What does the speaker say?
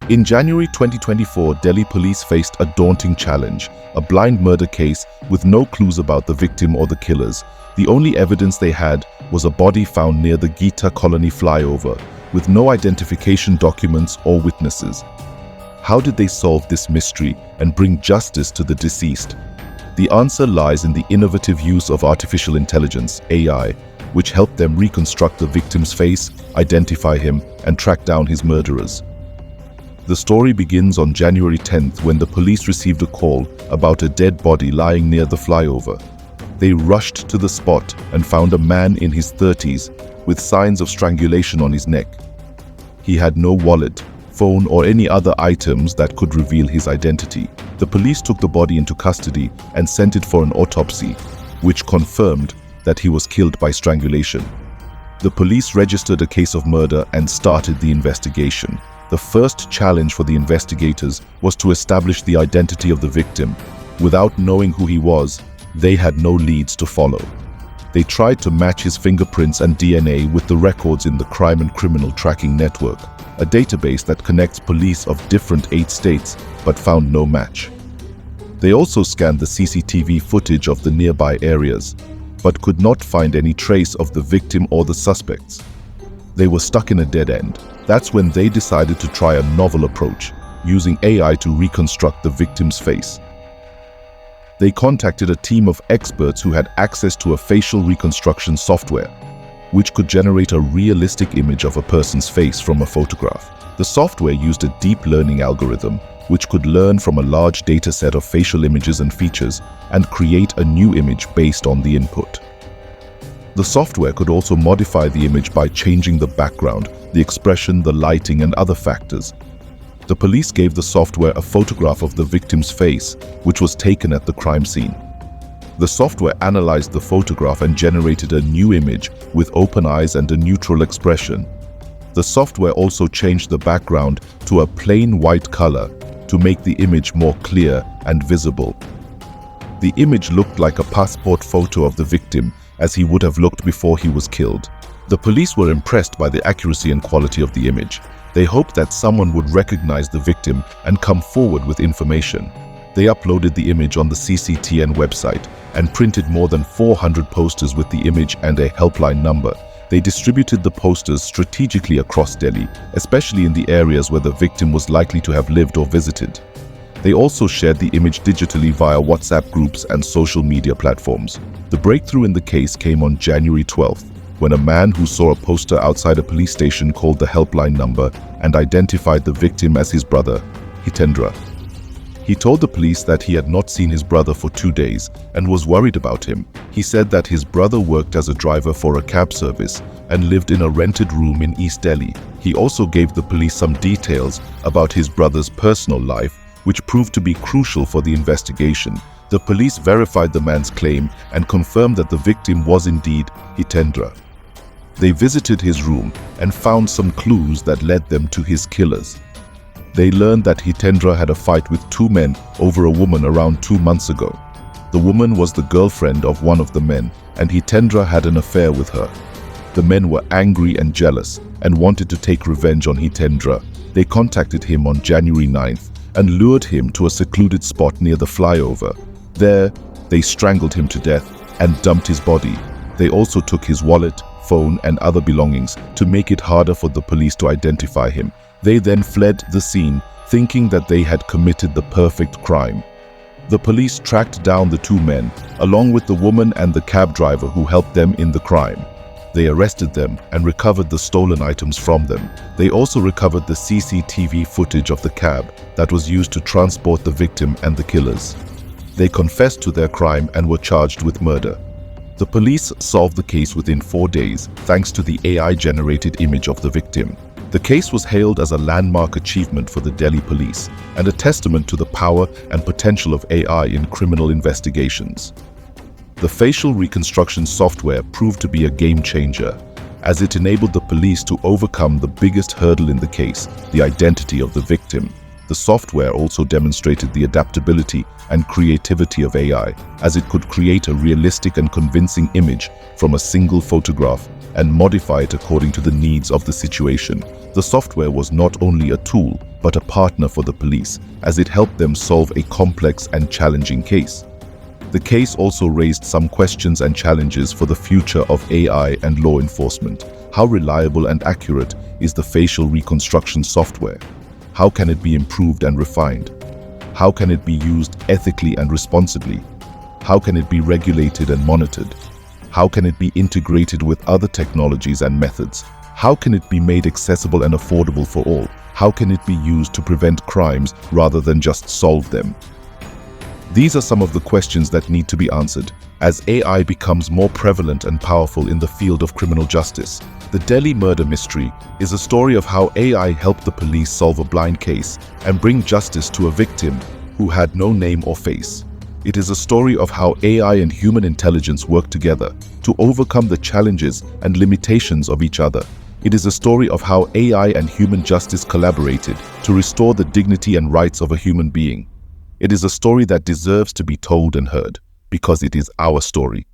In January 2024, Delhi police faced a daunting challenge, a blind murder case with no clues about the victim or the killers. The only evidence they had was a body found near the Gita colony flyover, with no identification documents or witnesses. How did they solve this mystery and bring justice to the deceased? The answer lies in the innovative use of artificial intelligence, AI, which helped them reconstruct the victim's face, identify him, and track down his murderers. The story begins on January 10th when the police received a call about a dead body lying near the flyover. They rushed to the spot and found a man in his 30s with signs of strangulation on his neck. He had no wallet, phone, or any other items that could reveal his identity. The police took the body into custody and sent it for an autopsy, which confirmed that he was killed by strangulation. The police registered a case of murder and started the investigation. The first challenge for the investigators was to establish the identity of the victim. Without knowing who he was, they had no leads to follow. They tried to match his fingerprints and DNA with the records in the Crime and Criminal Tracking Network, a database that connects police of different 8 states, but found no match. They also scanned the CCTV footage of the nearby areas, but could not find any trace of the victim or the suspects. They were stuck in a dead end. That's when they decided to try a novel approach, using AI to reconstruct the victim's face. They contacted a team of experts who had access to a facial reconstruction software, which could generate a realistic image of a person's face from a photograph. The software used a deep learning algorithm, which could learn from a large data set of facial images and features and create a new image based on the input. The software could also modify the image by changing the background, the expression, the lighting, and other factors. The police gave the software a photograph of the victim's face, which was taken at the crime scene. The software analyzed the photograph and generated a new image with open eyes and a neutral expression. The software also changed the background to a plain white color to make the image more clear and visible. The image looked like a passport photo of the victim, as he would have looked before he was killed. The police were impressed by the accuracy and quality of the image. They hoped that someone would recognize the victim and come forward with information. They uploaded the image on the CCTN website and printed more than 400 posters with the image and a helpline number. They distributed the posters strategically across Delhi, especially in the areas where the victim was likely to have lived or visited. They also shared the image digitally via WhatsApp groups and social media platforms. The breakthrough in the case came on January 12th, when a man who saw a poster outside a police station called the helpline number and identified the victim as his brother, Hitendra. He told the police that he had not seen his brother for 2 days and was worried about him. He said that his brother worked as a driver for a cab service and lived in a rented room in East Delhi. He also gave the police some details about his brother's personal life, which proved to be crucial for the investigation. The police verified the man's claim and confirmed that the victim was indeed Hitendra. They visited his room and found some clues that led them to his killers. They learned that Hitendra had a fight with 2 men over a woman around 2 months ago. The woman was the girlfriend of one of the men, and Hitendra had an affair with her. The men were angry and jealous and wanted to take revenge on Hitendra. They contacted him on January 9th and lured him to a secluded spot near the flyover. There, they strangled him to death and dumped his body. They also took his wallet, phone, and other belongings to make it harder for the police to identify him. They then fled the scene, thinking that they had committed the perfect crime. The police tracked down the 2 men, along with the woman and the cab driver who helped them in the crime. They arrested them and recovered the stolen items from them. They also recovered the CCTV footage of the cab that was used to transport the victim and the killers. They confessed to their crime and were charged with murder. The police solved the case within 4 days, thanks to the AI-generated image of the victim. The case was hailed as a landmark achievement for the Delhi police and a testament to the power and potential of AI in criminal investigations. The facial reconstruction software proved to be a game changer, as it enabled the police to overcome the biggest hurdle in the case, the identity of the victim. The software also demonstrated the adaptability and creativity of AI, as it could create a realistic and convincing image from a single photograph and modify it according to the needs of the situation. The software was not only a tool, but a partner for the police, as it helped them solve a complex and challenging case. The case also raised some questions and challenges for the future of AI and law enforcement. How reliable and accurate is the facial reconstruction software? How can it be improved and refined? How can it be used ethically and responsibly? How can it be regulated and monitored? How can it be integrated with other technologies and methods? How can it be made accessible and affordable for all? How can it be used to prevent crimes rather than just solve them? These are some of the questions that need to be answered. As AI becomes more prevalent and powerful in the field of criminal justice, the Delhi murder mystery is a story of how AI helped the police solve a blind case and bring justice to a victim who had no name or face. It is a story of how AI and human intelligence work together to overcome the challenges and limitations of each other. It is a story of how AI and human justice collaborated to restore the dignity and rights of a human being. It is a story that deserves to be told and heard, because it is our story.